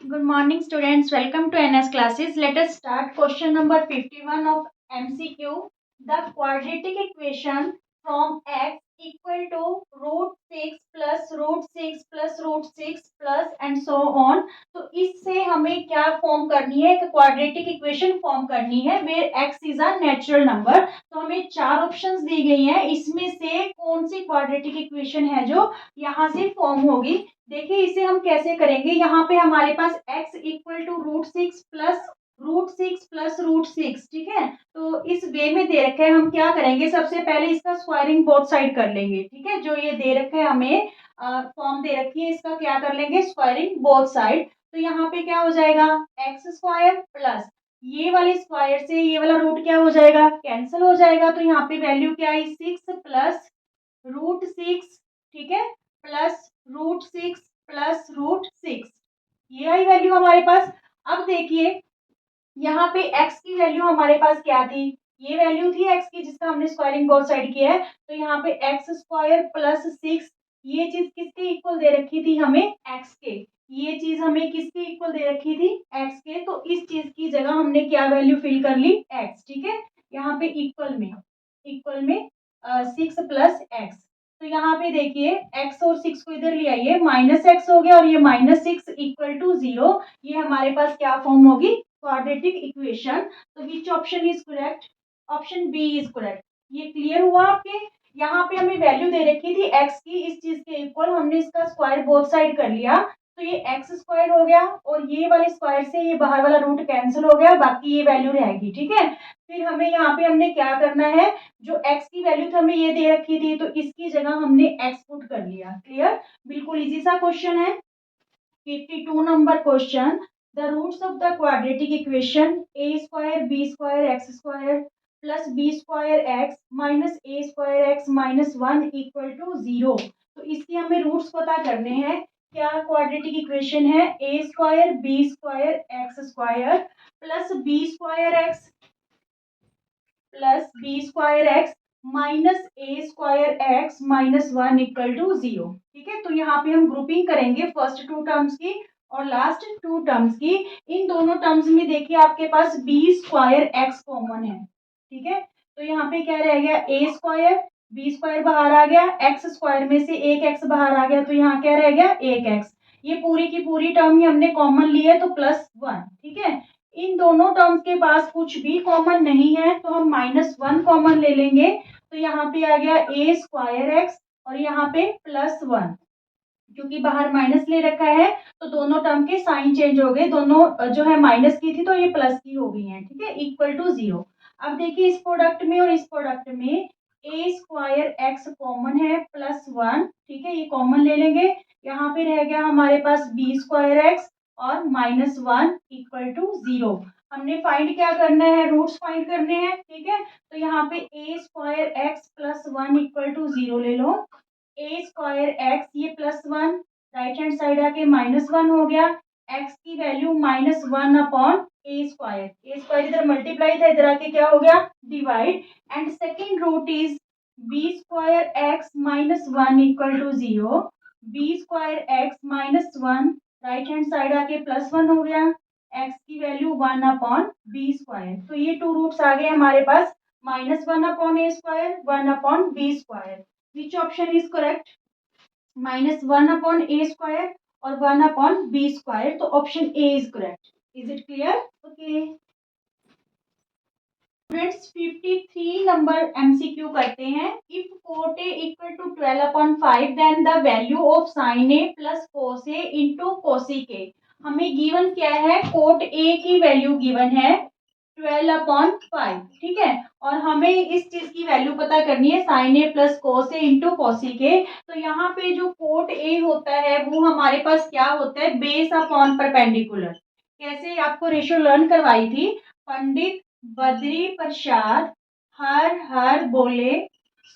Good morning, students. Welcome to NS classes. Let us start question number 51 of MCQ. The quadratic equation from x equal to root 6 plus root 6 plus root 6 plus and so on. तो इससे हमें क्या form करनी है? एक quadratic equation form करनी है where x is a natural number. तो हमें चार ऑप्शंस दी गई हैं. इसमें से कौन सी क्वाड्रेटिक इक्वेशन है जो यहाँ से फॉर्म होगी? देखिए इसे हम कैसे करेंगे. यहाँ पे हमारे पास x equal to root 6 plus root 6. ठीक है, तो इस वे में दे रखा है. हम क्या करेंगे, सबसे पहले इसका स्क्वायरिंग बोथ साइड कर लेंगे. ठीक है, जो ये दे रखा है हमें फॉर्म दे रखी है, इसका क्या कर लेंगे, स्क्वायरिंग बोथ साइड. तो यहाँ पे क्या हो जाएगा, एक्स स्क्वायर प्लस ये वाले स्क्वायर से ये वाला रूट क्या हो जाएगा, कैंसिल हो जाएगा. तो यहाँ पे वैल्यू क्या है, 6 प्लस रूट 6. ठीक है, प्लस रूट 6 प्लस रूट 6, ये आई वैल्यू हमारे पास. अब देखिए यहाँ पे x की वैल्यू हमारे पास क्या थी, ये वैल्यू थी x की जिसका हमने स्क्वायरिंग बोथ साइड किया है. तो यहाँ पे एक्स स्क्वायर प्लस 6, ये चीज किसके इक्वल दे रखी थी हमें, x के. ये चीज हमें किसके इक्वल दे रखी थी, x के. तो इस चीज की जगह हमने क्या वैल्यू फिल कर ली, x. ठीक है, यहाँ पे इक्वल में 6 प्लस एक्स. तो यहाँ पे देखिए x और 6 को इधर ले आइए, माइनस एक्स हो गया और ये माइनस 6 इक्वल टू 0. ये हमारे पास क्या फॉर्म होगी, क्वाड्रेटिक इक्वेशन. तो which option is correct, option B is correct. ये क्लियर हुआ आपके. यहाँ पे हमें वैल्यू दे रखी थी x की, इस चीज के इक्वल हमने इसका स्क्वायर बोथ साइड कर लिया. तो ये एक्स स्क्वायर हो गया और ये वाले स्क्वायर से ये बाहर वाला रूट कैंसिल हो गया, बाकी ये वैल्यू रहेगी. ठीक है, फिर हमें यहाँ पे हमने क्या करना है, जो x की वैल्यू थी हमें ये दे रखी थी, तो इसकी जगह हमने x पुट कर लिया. क्लियर, बिल्कुल इजी सा क्वेश्चन है. 52 number question. The roots of the quadratic equation a square b square x square plus b square x minus a square x minus 1 equal to 0. तो इसके हमें रूट्स पता करने हैं. क्या क्वाड्रेटिक इक्वेशन है, a square b square x square plus b square x plus B square x minus A square x minus 1 equal to 0. ठीक है, तो यहाँ पे हम ग्रुपिंग करेंगे फर्स्ट टू टर्म्स की और लास्ट टू टर्म्स की. इन दोनों टर्म्स में देखिए आपके पास बी स्क्वायर एक्स कॉमन है. ठीक है, तो यहाँ पे क्या रह गया, ए स्क्वायर, बी स्क्वायर बाहर आ गया, एक्स स्क्वायर में से एक एक्स बाहर आ गया, तो यहाँ क्या रह गया, एक एक्स. ये पूरी की पूरी टर्म ही हमने कॉमन ली है, तो प्लस 1. ठीक है, इन दोनों टर्म्स के पास कुछ भी कॉमन नहीं है, तो हम माइनस 1 कॉमन ले लेंगे. तो यहाँ पे आ गया ए स्क्वायर एक्स और यहाँ पे प्लस 1. क्योंकि बाहर माइनस ले रखा है तो दोनों टर्म के साइन चेंज हो गए, दोनों जो है माइनस की थी तो ये प्लस की हो गई है. ठीक है, इक्वल टू 0. अब देखिए इस प्रोडक्ट में और इस प्रोडक्ट में ए स्क्वायर एक्स कॉमन है प्लस 1. ठीक है, ये कॉमन ले लेंगे. यहाँ पे रह गया हमारे पास बी स्क्वायर एक्स और माइनस 1 इक्वल टू 0. हमने फाइंड क्या करना है, रूट्स फाइंड करने हैं. ठीक है, तो यहाँ पे a square x plus 1 equal to 0 ले लो. ए स्क्वायर एक्स ये प्लस 1, राइट हैंड साइड आके माइनस 1 हो गया. एक्स की value minus 1 upon a square इधर मल्टीप्लाई था, इधर आके क्या हो गया, divide. And second root is b square x minus 1 equal to 0. B square x minus 1, right hand side आके प्लस 1 हो गया. एक्स की वैल्यू 1 अपॉन बी स्क्वायर. तो ये टू रूट्स आ गए हमारे पास, minus 1 upon a square, 1 upon b square. Which option is correct? Minus 1 upon a square और 1 अपॉन बी स्क्वायर. तो option A is correct. Is it clear? Okay students, 53 number MCQ करते हैं. If cot A equal to 12 अपॉन 5 then the value of sine A plus cos A into cosec A. हमें given क्या है, cot A की value given है 12 अपॉन 5. ठीक है, और हमें इस चीज की वैल्यू पता करनी है sign A plus cos A into cosec ए. तो यहाँ पे जो कोट ए होता है वो हमारे पास क्या होता है, बेस अपॉन परपेंडिकुलर. कैसे, आपको रेशियो लर्न करवाई थी. पंडित बद्री प्रसाद हर हर बोले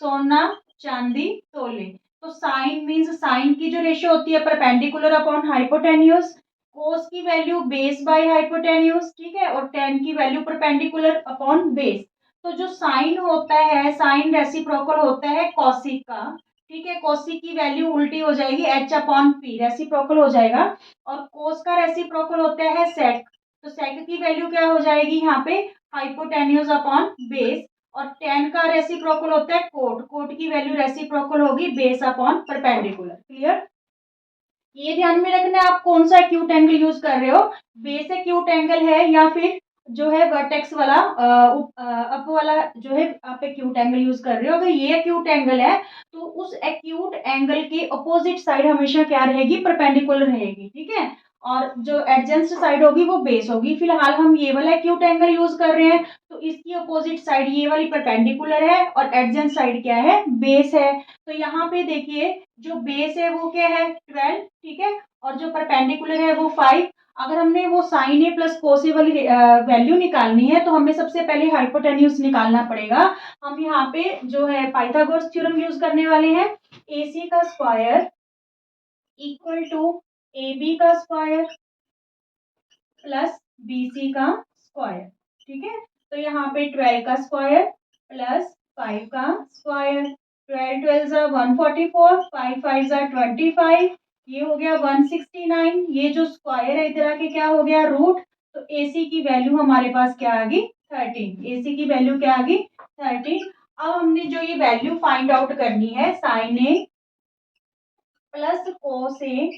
सोना चांदी तोले. तो साइन मीन्स साइन की जो रेशियो होती है परपेंडिकुलर अपॉन हाइपोटेन्यूज, कोस की वैल्यू बेस बाय हाइपोटेन्यूज. ठीक है, और टेन की वैल्यू परपेंडिकुलर अपॉन बेस. तो जो साइन होता है, साइन रेसिप्रोकल होता है कॉसिक का. ठीक है, है, कॉसी की वैल्यू उल्टी हो जाएगी, एच अपॉन पी रेसिप्रोकल हो जाएगा, और कोस का रेसिप्रोकल होता है सेक, तो सेक की वैल्यू क्या हो जाएगी यहाँ पे, हाइपोटेन्यूज अपॉन बेस, और टेन का रेसिप्रोकल होता है कोट, कोट की वैल्यू रेसिप्रोकल होगी बेस अपॉन परपेंडिकुलर। क्लियर? ये ध्यान में रखना है आप कौन सा एक्यूट एंगल यूज कर रहे हो, बेस एक्यूट एंगल है या फिर जो है वर्टेक्स वाला अप वाला जो है आप एक्यूट एंगल यूज कर रहे हो। अगर ये एक्यूट एंगल है तो उस एक्यूट एंगल की अपोजिट साइड हमेशा क्या रहेगी, परपेंडिकुलर रहेगी, ठीक है, और जो एडजेंस्ट साइड होगी वो बेस होगी। फिलहाल हम ये वाला एक्यूट एंगल यूज कर रहे हैं, तो इसकी अपोजिट साइड ये वाली परपेंडिकुलर है और एडजेंट साइड क्या है, बेस है। तो यहाँ पे देखिए जो बेस है वो क्या है 12, ठीक है, और जो परपेंडिकुलर है वो 5। अगर हमने वो साइन ए प्लस कोस ए वाली वैल्यू निकालनी है तो हमें सबसे पहले हाइपोटेन्यूज निकालना पड़ेगा। हम यहाँ पे जो है पाइथागोरस थ्योरम यूज करने वाले हैं, AC का स्क्वायर इक्वल टू AB का स्क्वायर प्लस BC का स्क्वायर, ठीक है। तो यहाँ पे 12 का स्क्वायर प्लस 5 का स्क्वायर, 12 12 जा 144, 5 5 जा 25, ये हो गया 169। ये जो स्क्वायर है इधर आके क्या हो गया रूट, तो AC की वैल्यू हमारे पास क्या आ गई 13, AC की वैल्यू क्या आ गई 13। अब हमने जो ये वैल्यू फाइंड आउट करनी है sign A plus cos A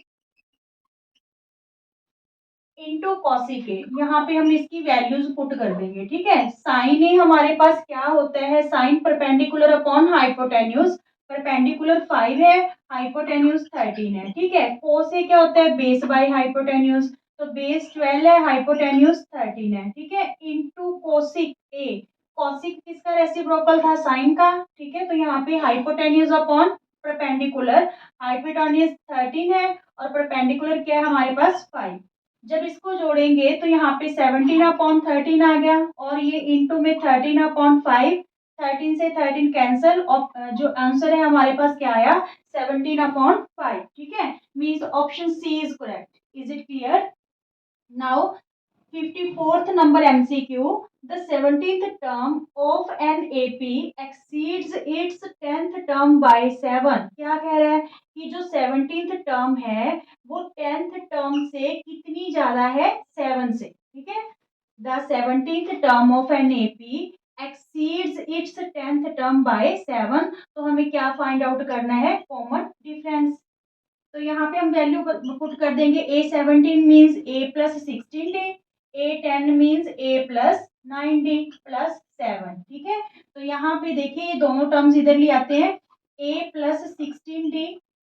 into cosec ए, यहाँ पे हम इसकी वैल्यूज पुट कर देंगे, ठीक है। साइन ए हमारे पास क्या होता है, sine perpendicular upon hypotenuse, perpendicular 5 है, हाइपोटेन्यूज 13 है, ठीक है। कोस ए क्या होता है, बेस बाय हाइपोटेन्यूज, तो बेस 12 है, हाइपोटेन्यूज 13 है, ठीक है, इंटू कोसिक ए, कॉसिक किसका रेसिप्रोकल था, साइन का, ठीक है। तो यहाँ पे हाइपोटेन्यूज अपॉन परपेंडिकुलर, हाइपोटेन्यूज 13 है और परपेंडिकुलर क्या है हमारे पास 5। जब इसको जोड़ेंगे तो यहाँ पे 17 अपॉन 13 आ गया, और ये इंटू में 13 अपॉन 5, 13 से 13 कैंसल, और जो आंसर है हमारे पास क्या आया 17 अपॉन 5, ठीक है। Means option C is correct. Is it clear? Now 54th number MCQ. The 17th term of an AP exceeds its 10th term by 7. क्या कह रहा है कि जो 17th term है वो 10th term से कितनी ज्यादा है, 7 से, ठीक है। The 17th term of an AP exceeds its 10th term by 7. तो हमें क्या फाइंड आउट करना है, कॉमन डिफरेंस। तो यहाँ पे हम वैल्यू पुट कर देंगे, A17 means A plus 16D, A10 means A plus 9D plus 7, ठीक है। तो यहाँ पे देखिए ये दोनों टर्म्स इधर ले आते हैं, A प्लस 16D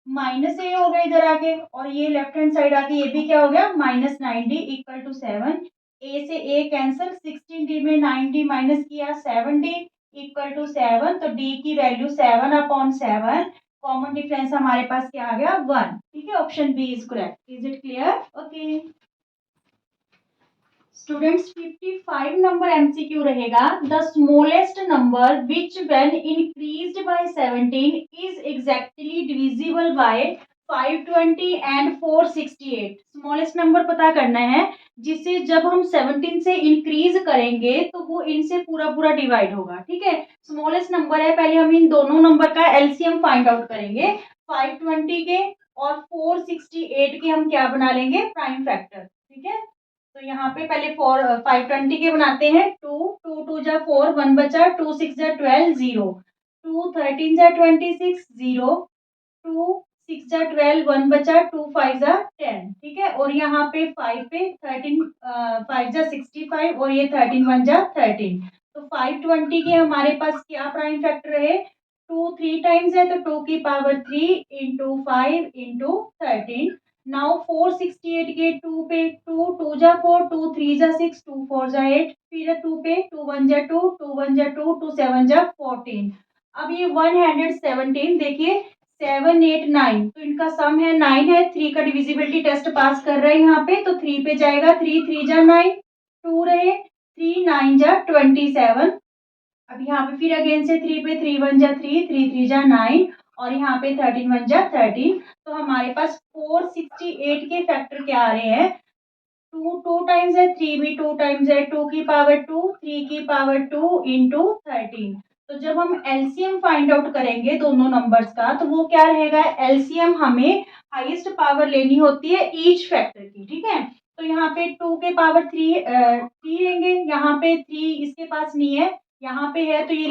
माइनस ए हो गया इधर आके, और ये लेफ्ट हैंड साइड आके ये भी क्या हो गया माइनस 9D इक्वल टू 7। ए से ए कैंसिल, 16D में 9D माइनस किया 7D इक्वल टू 7, तो D की वैल्यू 7 अपॉन 7, कॉमन डिफरेंस हमारे पास क्या आ गया 1, ठीक है। Option B is correct. Is it clear? Okay students, 55 number MCQ रहेगा, the smallest number which when increased by 17 is exactly divisible by 520 and 468। Smallest number पता करना है जिसे जब हम 17 से इंक्रीज करेंगे तो वो इनसे पूरा पूरा डिवाइड होगा, ठीक है। स्मॉलेस्ट नंबर है, पहले हम इन दोनों नंबर का एलसीएम फाइंड आउट करेंगे, 520 के और 468 के हम क्या बना लेंगे, प्राइम फैक्टर, ठीक है। तो यहाँ पे पहले 520 के बनाते हैं, 2 2 जा 4, 1 बचा, 2 6 जा 12, 0, 2 13 जा 26, 0, 2 6 जा 12, 1 बचा, 2 5 जा 10, ठीक है। और यहाँ पे 5 पे 13 5 जा 65 और ये 13 1 जा 13, तो 520 के हमारे पास क्या प्राइम फैक्टर है, 2 3 टाइम्स है तो 2 की पावर 3 इंटू 5 इंटू 13। नाउ 468 के 2 पे 2 2 जा 4, 2 3 जा 6, 2 4 जा 8, फिर 2 पे 2 1 जा 2, 2 1 जा 2, 2 7 जा 14। अब ये 117 देखिए 7 8 9, तो इनका सम है 9 है, 3 का डिविजिबिलिटी टेस्ट पास कर रहा है यहाँ पे, तो 3 पे जाएगा, 3 3 जा 9, 2 रहे, 3 9 जा 27। अब यहाँ पे फिर अगेन से 3 पे 3 1 जा 3, 3 3 जा 9, और यहाँ पे 13 1 जा 13। तो हमारे पास 468 के फैक्टर क्या आ रहे हैं, 2 2 टाइम्स है, 3 भी 2 टाइम्स है, 2 की पावर 2, 3 की पावर 2 इंटू 13, तो जब हम एलसीएम फाइंड आउट करेंगे दोनों नंबर्स का, तो वो क्या रहेगा, एलसीएम हमें हाईएस्ट पावर लेनी होती है ईच फैक्टर की, ठीक है। तो यहाँ पे 2 के पावर 3 लेंगे, यहाँ पे 3 इसके पास नहीं है, यहाँ पे है, तो ये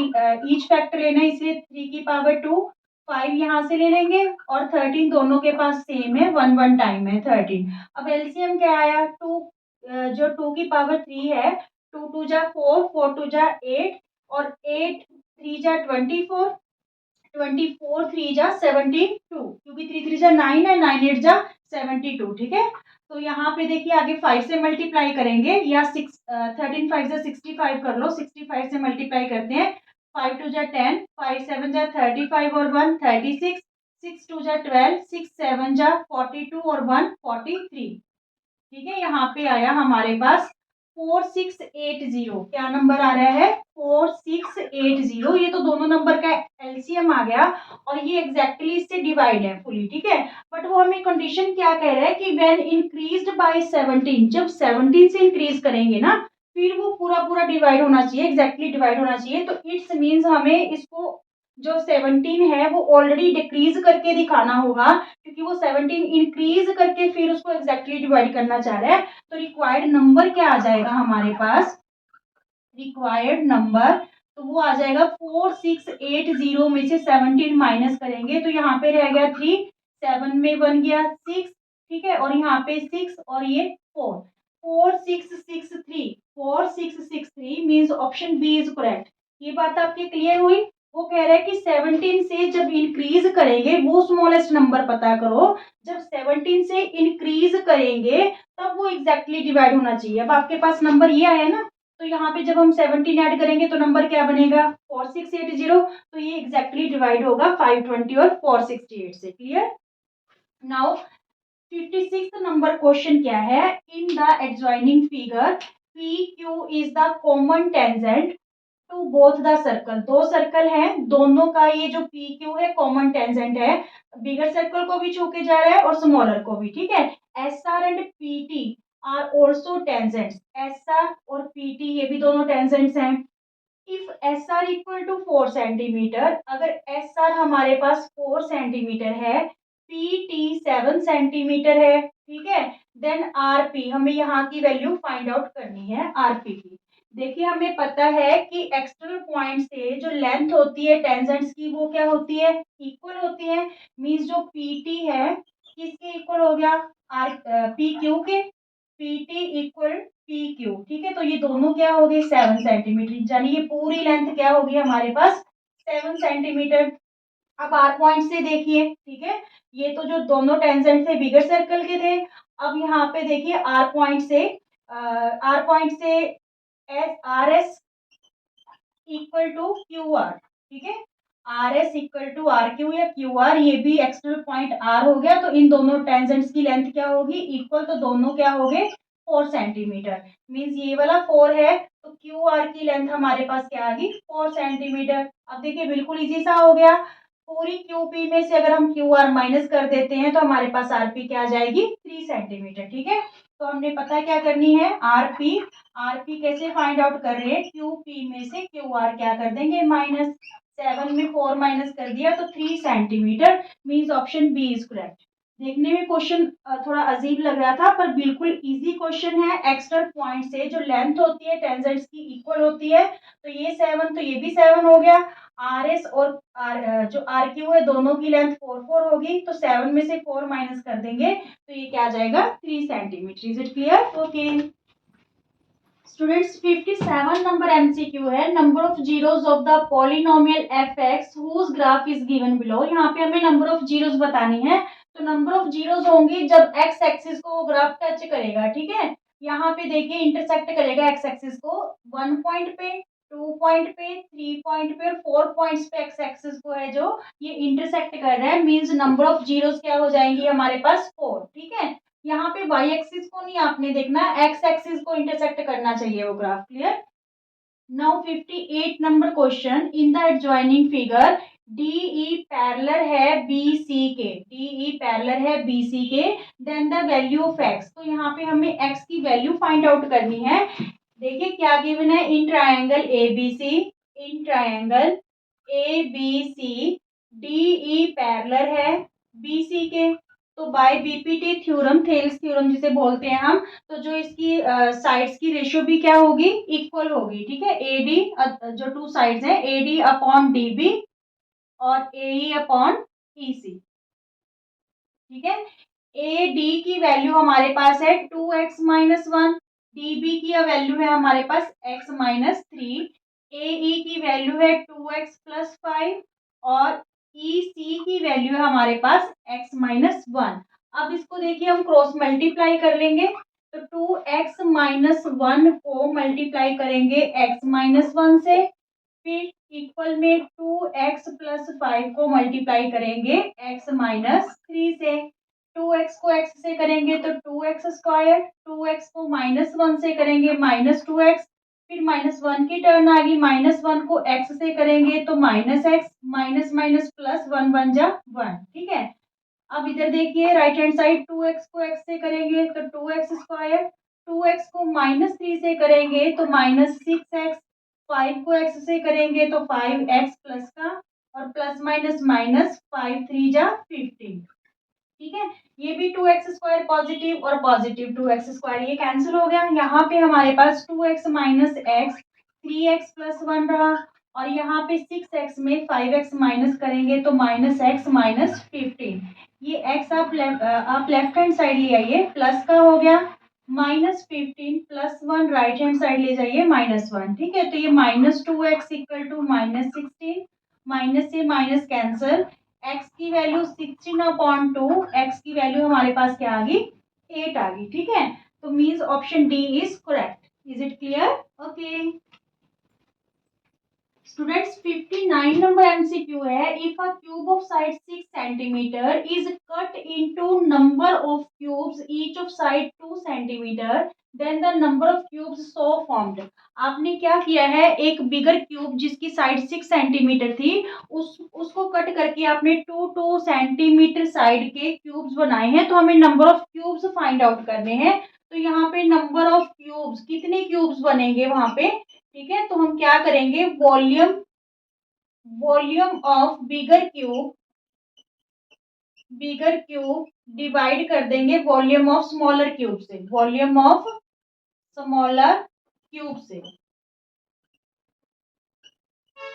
ईच फैक्टर लेना है, इसलिए 3 की पावर 2, 5 यहाँ से ले लेंगे, और 13 दोनों के पास सेम है, 1 1 टाइम है 13। अब एलसीएम क्या आया, 2 जो 2 की पावर 3 है, 2 2 जा 4, 4 2 जा 8, और 8 3 जा 24, 24 3 जा 72, क्योंकि 3 3 जा 9 है, 9 8 जा 72, ठीक है। तो यहाँ पे देखिए आगे 5 से मल्टीप्लाई करेंगे, या 13 5 जा 65 कर लो, 65 से मल्टीप्लाई करते हैं, 5 2 जा 10, 5 7 जा 35 और 1 36, 6 2 जा 12, 6 7 जा 42 और 1 43, ठीक है। यहाँ पे आया हमारे पास 4680, क्या नंबर आ रहा है, 4680। ये तो दोनों नंबर का एलसीएम आ गया, और ये एग्जैक्टली इससे डिवाइड है फुली, ठीक है। बट वो हमें कंडीशन क्या कह रहा है कि व्हेन इंक्रीज्ड बाय 17, जब 17 से इंक्रीज करेंगे ना, फिर वो पूरा पूरा डिवाइड होना चाहिए, एग्जैक्टली डिवाइड होना चाहिए। तो इट्स मीन्स हमें इसको जो 17 है वो ऑलरेडी डिक्रीज करके दिखाना होगा, क्योंकि वो 17 इंक्रीज करके फिर उसको एग्जैक्टली डिवाइड करना चाह रहा है। तो रिक्वायर्ड नंबर क्या आ जाएगा हमारे पास, रिक्वायर्ड नंबर, तो वो आ जाएगा 4680 में से 17 माइनस करेंगे, तो यहाँ पे रह गया 3, 7 में बन गया 6, ठीक है, और यहाँ पे 6 और ये 4, 4663 means option B is correct. ये बात आपकी क्लियर हुई। वो कह रहा है कि 17 से जब इंक्रीज करेंगे, वो स्मॉलेस्ट नंबर पता करो, जब 17 से इंक्रीज करेंगे तब वो एग्जैक्टली डिवाइड होना चाहिए। अब आपके पास नंबर ये आया ना, तो यहाँ पे जब हम 17 ऐड करेंगे तो नंबर क्या बनेगा, 4680, तो ये एग्जैक्टली डिवाइड होगा 520 और 468 से। Clear. Now 56th number question क्या है, in the adjoining figure P Q is the common tangent to both the circle. दो सर्कल हैं, दोनों का ये जो पी क्यू है कॉमन टेंजेंट है, बिगर सर्कल को भी छू के जा रहा है और स्मॉलर को भी, ठीक है। S R and P T R also tangents, S R और पी टी ये भी दोनों टेंजेंट्स हैं। If S R equal to 4 centimetre, अगर एस आर हमारे पास 4 सेंटीमीटर है, पी टी 7 सेंटीमीटर है, ठीक है, देन आर पी, हमें यहाँ की वैल्यू फाइंड आउट करनी है आर पी की। देखिए हमें पता है कि एक्सटर्नल पॉइंट से जो लेंथ होती है टेंजेंट्स की, वो क्या होती है, इक्वल होती है। मींस जो पी टी है किसके इक्वल हो गया, आर पी क्यू के, P T equal P Q, ठीक है। तो ये दोनों क्या हो गए, 7 सेंटीमीटर, यानी ये पूरी लेंथ क्या होगी हमारे पास, 7 सेंटीमीटर। अब आर पॉइंट से देखिए, ठीक है, ये तो जो दोनों टेंजेंट थे बिगर सर्कल के थे। अब यहाँ पे देखिए आर पॉइंट से S R S equal to Q R, ठीक है, R S equal to R Q या क्यू आर, ये भी एक्सटर्नल पॉइंट आर हो गया। तो इन दोनों टेंजेंट्स की लेंथ क्या होगी, इक्वल, तो दोनों क्या हो गए 4 सेंटीमीटर। मीन्स ये वाला 4 है, तो क्यू आर की लेंथ हमारे पास क्या आ गई, 4 सेंटीमीटर। अब देखिए बिल्कुल इजी सा हो गया, पूरी क्यू पी में से अगर हम क्यू आर माइनस कर देते हैं तो हमारे पास आर पी क्या आ जाएगी, 3 सेंटीमीटर, ठीक है। तो हमने पता क्या करनी है, आर पी कैसे फाइंड आउट कर रहे हैं, क्यू पी में से क्यू आर क्या कर देंगे माइनस, 7 में 4 माइनस कर दिया तो 3 centimetre, means option B is correct. देखने में क्वेश्चन थोड़ा अजीब लग रहा था, पर बिल्कुल इजी क्वेश्चन है। एक्सटर्नल पॉइंट से जो लेंथ होती है टेंजेंट्स की इक्वल होती है, तो ये 7 तो ये भी 7 हो गया। आर एस और जो आर क्यू है दोनों की लेंथ 4 4 होगी, तो 7 में से 4 माइनस कर देंगे तो ये क्या आ जाएगा, 3 centimetre. Is it clear, okay students. 57 number MCQ है, number of zeros of the polynomial f x whose graph is given below. यहाँ पे हमें नंबर ऑफ जीरोस बतानी है, तो नंबर ऑफ जीरोस होंगी जब एक्स एक्सिस को ग्राफ टच करेगा, ठीक है। यहाँ पे देखिए इंटरसेक्ट करेगा एक्स एक्सिस को 1 पॉइंट पे, 2 पॉइंट पे, 3 पॉइंट पे और 4 पॉइंट्स पे एक्स एक्सिस को है जो ये इंटरसेक्ट कर रहा है। मीन्स नंबर ऑफ जीरोस क्या हो जाएंगी हमारे पास 4, ठीक है। यहाँ पे वाई एक्सिस को नहीं आपने देखना, एक्स एक्सिस को इंटरसेक्ट करना चाहिए वो graph. Clear. Now 58 number question, in the adjoining figure DE parallel है बीसी के, डीई पैरेलल है बीसी के, then the value of X. तो यहाँ पे हमें एक्स की वैल्यू फाइंड आउट करनी है। देखिए क्या गिवन है, in triangle ABC, in triangle A B C D E parallel है बी सी के, तो by BPT theorem, Thales theorem जिसे बोलते हैं हम, तो जो इसकी साइड्स की रेशियो भी क्या होगी, इक्वल होगी। ठीक है, ए डी जो टू साइड्स हैं A D upon D B और ए ई अपॉन ई सी। ठीक है, ए डी की वैल्यू हमारे पास है 2x-1, डी बी की वैल्यू है हमारे पास x-3, ए ई की वैल्यू है 2x+5 और ई सी की वैल्यू है हमारे पास x-1। अब इसको देखिए हम क्रॉस मल्टीप्लाई कर लेंगे, तो 2x-1 को मल्टीप्लाई करेंगे x-1 से, फिर इक्वल में 2x+5 को मल्टीप्लाई करेंगे x-3 से, 2x को x से करेंगे तो 2x², 2x को -1 से करेंगे -2x, फिर -1 की टर्न आ गई, -1 को x से करेंगे तो -x, माइनस प्लस 1 1 जा 1। ठीक है, अब इधर देखिए राइट हैंड साइड, 2x को x से करेंगे तो 2x², 2x को -3 से करेंगे तो -6x, 5 को x से करेंगे तो 5x प्लस का और प्लस माइनस माइनस 5 3 जा 15। ठीक है, ये भी 2x² पॉजिटिव और पॉजिटिव 2x², ये कैंसिल हो गया। यहाँ पे हमारे पास 2x minus x 3x plus 1 रहा, और यहाँ पे 6x में 5x माइनस करेंगे तो -x माइनस 15। ये x आप लेफ्ट हैंड साइड ले आइए, प्लस का हो गया -15 प्लस 1 राइट हैंड साइड ले जाइए -1। ठीक है, तो ये -2x इक्वल टू -16, माइनस से माइनस कैंसिल, x की वैल्यू 16/2, x की वैल्यू हमारे पास क्या आ गई 8 आ गई। ठीक है, तो means option D is correct. Is it clear? Okay students, 59 number MCQ है, if a cube of side 6 centimetre is cut into number of cubes each of side 2 centimetre, then the number of cubes so formed. आपने क्या किया है, एक bigger cube जिसकी side 6 centimetre थी, उसको cut करके आपने 2 सेंटीमीटर साइड के क्यूब्स बनाए हैं, तो हमें number of cubes find out करने हैं। तो यहाँ पे नंबर ऑफ क्यूब्स, कितने क्यूब्स बनेंगे वहां पे। ठीक है, तो हम क्या करेंगे, volume of bigger cube divide कर देंगे वॉल्यूम ऑफ स्मॉलर क्यूब से, वॉल्यूम ऑफ स्मॉलर क्यूब से।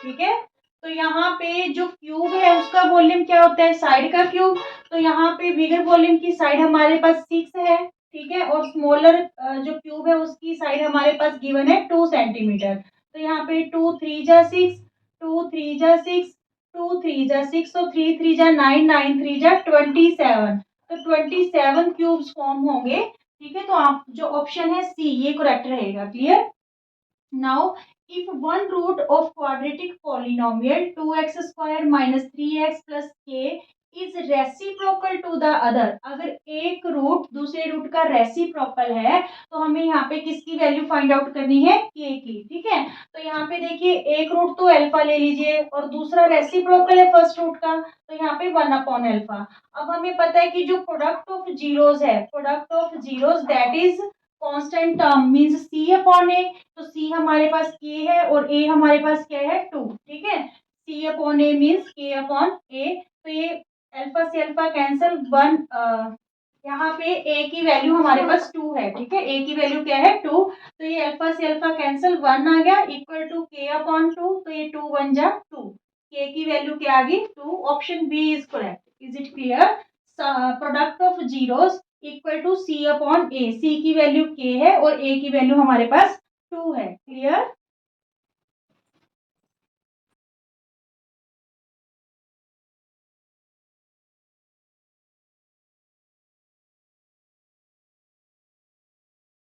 ठीक है, तो यहाँ पे जो क्यूब है उसका वॉल्यूम क्या होता है, साइड का क्यूब, तो यहाँ पे बिगर वॉल्यूम की साइड हमारे पास 6 है। ठीक है, और स्मॉलर जो क्यूब है उसकी साइड हमारे पास गिवन है 2 सेंटीमीटर, तो यहाँ पे 2 3 जा 6, 2 3 जा 6, 2 3 जा 6, तो 3 3 जा 9, 9 3 जा 27, तो 27 क्यूब्स फॉर्म होंगे। ठीक है, तो आप जो ऑप्शन है सी ये करेक्ट रहेगा। Clear? Now, if one root of quadratic polynomial 2x square minus 3x plus k is reciprocal to the other, अगर एक रूट दूसरे रूट का रेसिप्रोकल है तो हमें यहाँ पे किसकी वैल्यू फाइंड आउट करनी है, k की। ठीक है, तो यहाँ पे देखिए एक रूट तो अल्फा ले लीजिए और दूसरा रेसिप्रोकल है फर्स्ट रूट का, तो यहाँ पे 1/अल्फा। अब हमें पता है कि जो प्रोडक्ट ऑफ जीरोस है, product of zeros that is constant term means c upon a, तो c हमारे पास k है और a हमारे पास क्या है 2। ठीक है, c upon a means k upon a, तो ये अल्फा से अल्फा कैंसिल 1, यहाँ पे a की वैल्यू हमारे पास 2 है। ठीक है, a की वैल्यू क्या है 2, तो ये अल्फा से अल्फा कैंसिल 1 आ गया इक्वल टू k अपॉन 2, तो ये 2 1 जा 2, k की वैल्यू क्या आ गई 2। Option B is correct. Is it clear? Product of zeros equal to c upon a, c की वैल्यू k है और a की वैल्यू हमारे पास 2 है। क्लियर?